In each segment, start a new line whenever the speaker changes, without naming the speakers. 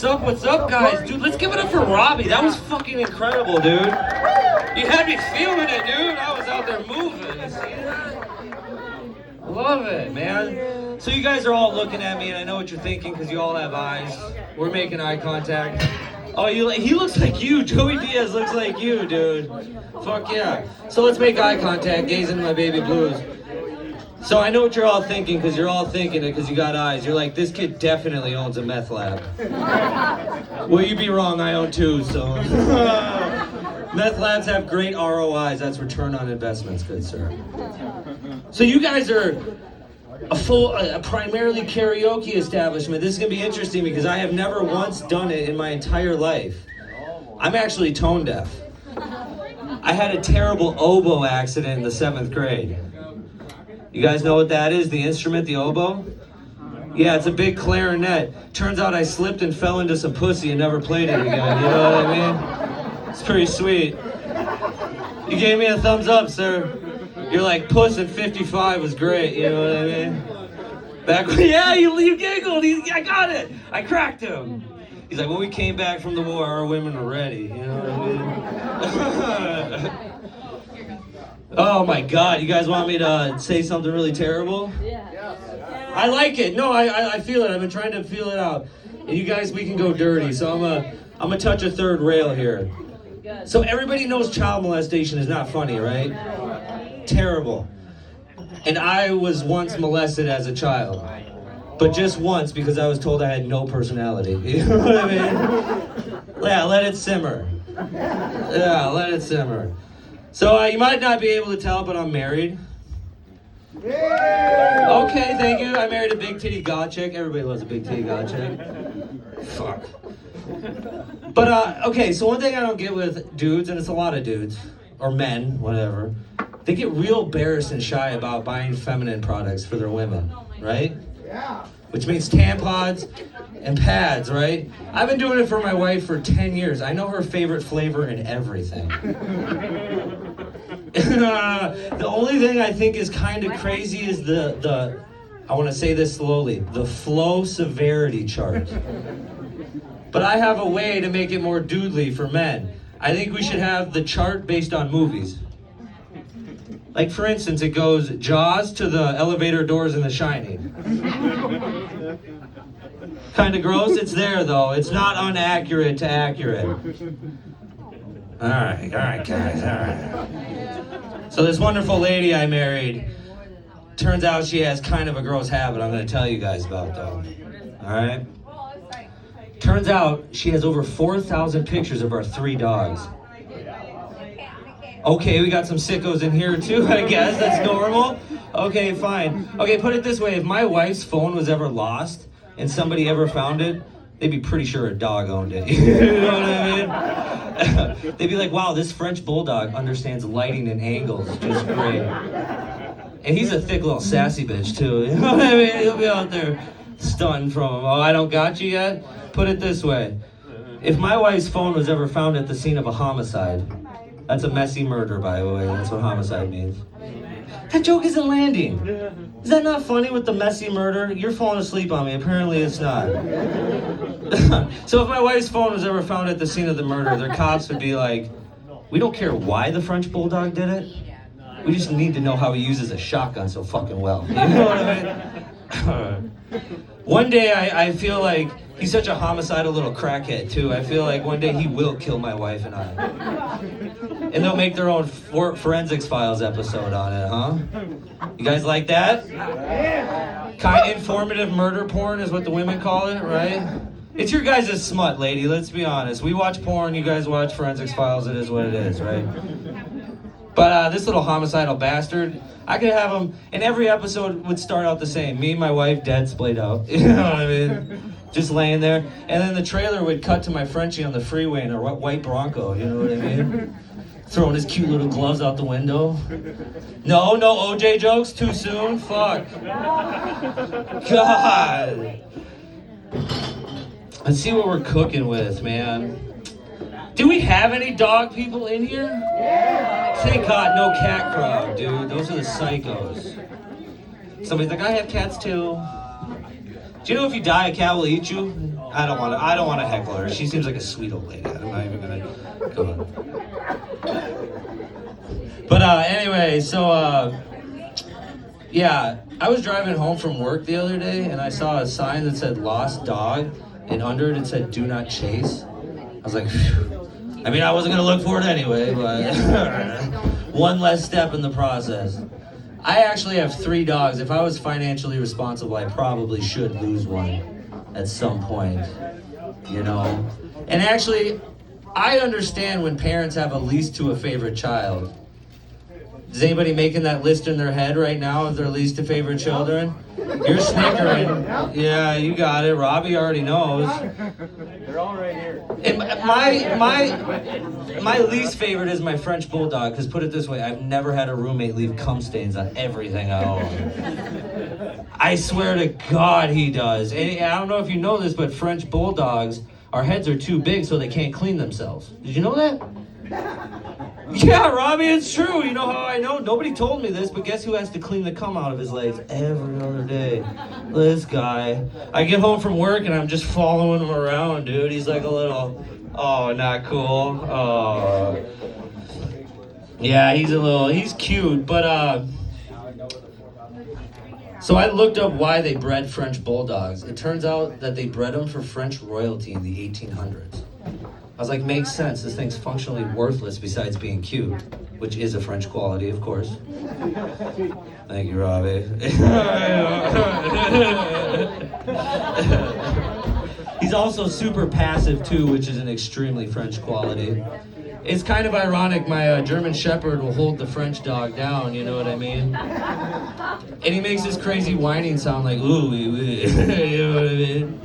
What's up, guys? Dude, let's give it up for Robbie. That was fucking incredible, dude. You had me feeling it, dude. I was out there moving. You see that? Love it, man. So you guys are all looking at me, and I know what you're thinking because you all have eyes. We're making eye contact. Oh, he looks like you. Joey Diaz looks like you, dude. Fuck yeah. So let's make eye contact, gaze into my baby blues. So I know what you're all thinking, because you're all thinking it because you got eyes. You're like, this kid definitely owns a meth lab. Well, you'd be wrong. I own two, so. Meth labs have great ROIs. That's return on investments, good sir. So you guys are a primarily karaoke establishment. This is going to be interesting because I have never once done it in my entire life. I'm actually tone deaf. I had a terrible oboe accident in the 7th grade. You guys know what that is, the instrument, the oboe? Yeah, it's a big clarinet. Turns out I slipped and fell into some pussy and never played it again, you know what I mean? It's pretty sweet. You gave me a thumbs up, sir. You're like, Puss at 55 was great, you know what I mean? Back when, yeah, you giggled, I got it, I cracked him. He's like, when we came back from the war, our women were ready, you know what I mean? Oh my God, you guys want me to say something really terrible? Yeah. I like it, no, I feel it, I've been trying to feel it out. And you guys, we can go dirty, so I'm gonna touch a third rail here. So everybody knows child molestation is not funny, right? Terrible. And I was once molested as a child. But just once because I was told I had no personality. You know what I mean? Yeah, let it simmer. Yeah, let it simmer. So you might not be able to tell, but I'm married. Okay, thank you. I married a big titty god chick. Everybody loves a big titty god chick. Fuck. But, okay, so one thing I don't get with dudes, and it's a lot of dudes, or men, whatever, they get real embarrassed and shy about buying feminine products for their women, right? Yeah. Which means tampons and pads, right? I've been doing it for my wife for 10 years. I know her favorite flavor in everything. The only thing I think is kind of crazy is the I want to say this slowly, the flow severity chart. But I have a way to make it more doodly for men. I think we should have the chart based on movies. Like, for instance, it goes Jaws to the elevator doors in The Shining. Kind of gross? It's there, though. It's not unaccurate to accurate. All right, guys, all right. So this wonderful lady I married, turns out she has kind of a gross habit I'm going to tell you guys about, though. All right? Turns out she has over 4,000 pictures of our 3 dogs. Okay, we got some sickos in here too, I guess. That's normal. Okay, fine. Okay, put it this way. If my wife's phone was ever lost and somebody ever found it, they'd be pretty sure a dog owned it. You know what I mean? They'd be like, wow, this French bulldog understands lighting and angles just great. And he's a thick little sassy bitch too. You know what I mean? He'll be out there stunned from him. Oh, I don't got you yet? Put it this way. If my wife's phone was ever found at the scene of a homicide, that's a messy murder, by the way. That's what homicide means. That joke isn't landing. Is that not funny with the messy murder? You're falling asleep on me. Apparently it's not. So if my wife's phone was ever found at the scene of the murder, their cops would be like, we don't care why the French bulldog did it. We just need to know how he uses a shotgun so fucking well. You know what I mean? One day I feel like he's such a homicidal little crackhead too. I feel like one day he will kill my wife and I. And they'll make their own Forensics Files episode on it, huh? You guys like that? Kind of informative murder porn is what the women call it, right? It's your guys' smut, lady, let's be honest. We watch porn, you guys watch Forensics Files, it is what it is, right? But this little homicidal bastard, I could have him, and every episode would start out the same. Me and my wife dead, splayed out. You know what I mean? Just laying there. And then the trailer would cut to my Frenchie on the freeway in a white Bronco, you know what I mean? Throwing his cute little gloves out the window. No OJ jokes? Too soon? Fuck. God. Let's see what we're cooking with, man. Do we have any dog people in here? Yeah. Thank God, no cat crowd, dude. Those are the psychos. Somebody's like, I have cats too. Do you know if you die, a cat will eat you? I don't want to heckle her. She seems like a sweet old lady. I'm not even gonna go on. But anyway, so yeah, I was driving home from work the other day and I saw a sign that said "lost dog," and under it said "do not chase." I was like, phew. I mean, I wasn't gonna look for it anyway, but one less step in the process. I actually have 3 dogs. If I was financially responsible, I probably should lose one at some point, you know? And actually, I understand when parents have a least to a favorite child. Is anybody making that list in their head right now of their least to favorite children? You're snickering. Yeah, you got it. Robbie already knows.
They're all right here.
And my least favorite is my French Bulldog, because put it this way, I've never had a roommate leave cum stains on everything I own. I swear to God he does. And I don't know if you know this, but French Bulldogs, our heads are too big so they can't clean themselves. Did you know that? Yeah, Robbie, it's true. You know how I know? Nobody told me this, but guess who has to clean the cum out of his legs every other day? This guy. I get home from work and I'm just following him around, dude. He's like a little, oh, not cool. Oh. Yeah, he's cute, but so I looked up why they bred French Bulldogs. It turns out that they bred them for French royalty in the 1800s. I was like, makes sense. This thing's functionally worthless besides being cute, which is a French quality, of course. Thank you, Robbie. He's also super passive, too, which is an extremely French quality. It's kind of ironic, my German Shepherd will hold the French dog down, you know what I mean? And he makes this crazy whining sound like, ooh, wee, wee. You know what I mean?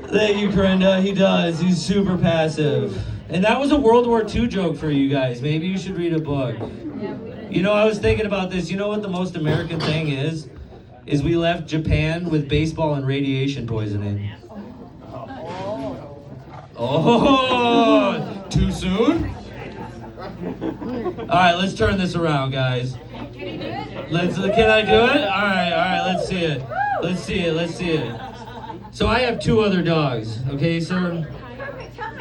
Thank you, Brenda. He does. He's super passive. And that was a World War II joke for you guys. Maybe you should read a book. You know, I was thinking about this. You know what the most American thing is? Is we left Japan with baseball and radiation poisoning. Oh, too soon? All right, let's turn this around, guys. Can I do it? All right, let's see it. Let's see it. So I have 2 other dogs, okay, sir?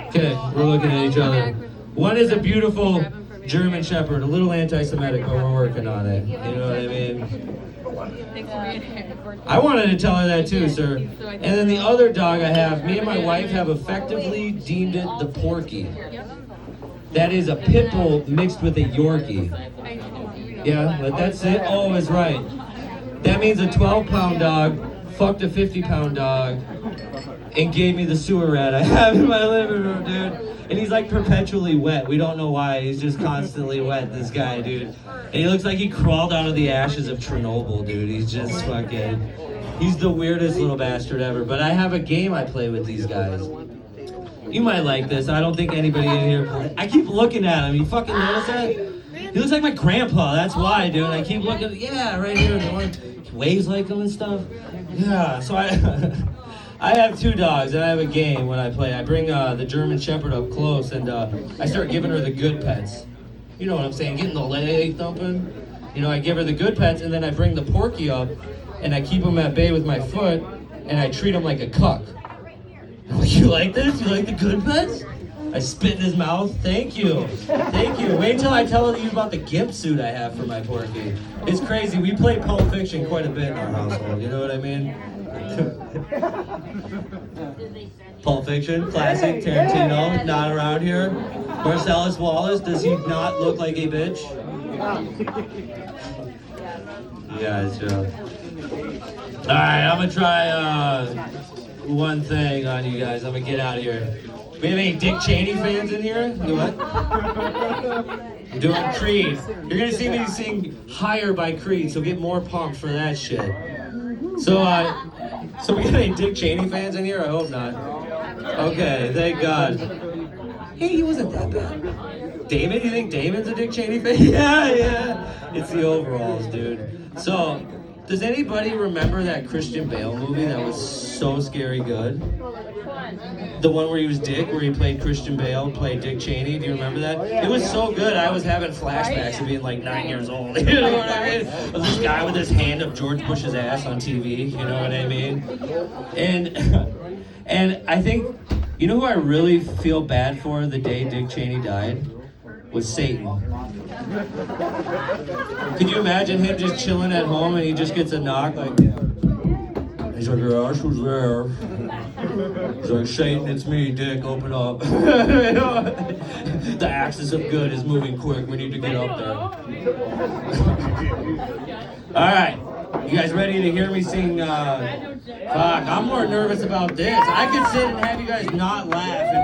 Okay, we're looking at each other. One is a beautiful German Shepherd, a little anti-Semitic, but we're working on it. You know what I mean? I wanted to tell her that too, sir. And then the other dog I have, me and my wife have effectively deemed it the Porky. That is a pit bull mixed with a Yorkie. Yeah, but that's it. Oh, it's right. That means a 12-pound dog fucked a 50-pound dog and gave me the sewer rat I have in my living room, dude. And he's like perpetually wet. We don't know why. He's just constantly wet, this guy, dude. And he looks like he crawled out of the ashes of Chernobyl, dude. He's just fucking... He's the weirdest little bastard ever. But I have a game I play with these guys. You might like this. I don't think anybody in here plays. I keep looking at him. You fucking notice that? He looks like my grandpa. That's why, dude. I keep looking... Yeah, right here. He waves like him and stuff. Yeah, so I have 2 dogs, and I have a game when I play. I bring the German Shepherd up close, and I start giving her the good pets. You know what I'm saying, getting the leg thumping. You know, I give her the good pets, and then I bring the Porky up, and I keep him at bay with my foot, and I treat him like a cuck. I'm like, you like this? You like the good pets? I spit in his mouth. Thank you. Wait till I tell you about the gimp suit I have for my Porky. It's crazy. We play Pulp Fiction quite a bit in our household. You know what I mean? Pulp Fiction, classic. Tarantino, not around here. Marcellus Wallace, does he not look like a bitch? Yeah, it's true. All right, I'm gonna try one thing on you guys. I'm gonna get out of here. We have any Dick Cheney fans in here? Do what? I'm doing Creed. You're gonna see me sing Higher by Creed, so get more pumped for that shit. So we got any Dick Cheney fans in here? I hope not. Okay, thank God. Hey, he wasn't that bad. Damon, you think Damon's a Dick Cheney fan? Yeah. It's the overalls, dude. So, Does anybody remember that Christian Bale movie that was so scary good? The one where he was Dick, where he played Christian Bale, played Dick Cheney. Do you remember that? It was so good. I was having flashbacks of being like 9 years old. You know what I mean? Of this guy with his hand up George Bush's ass on TV. You know what I mean? And I think, you know who I really feel bad for the day Dick Cheney died? Was Satan. Could you imagine him just chilling at home and he just gets a knock like, he's like, your ass was there. He's like, Satan, it's me, Dick, open up. The axis of good is moving quick, we need to get up there. Alright, you guys ready to hear me sing, fuck, I'm more nervous about this. I could sit and have you guys not laugh and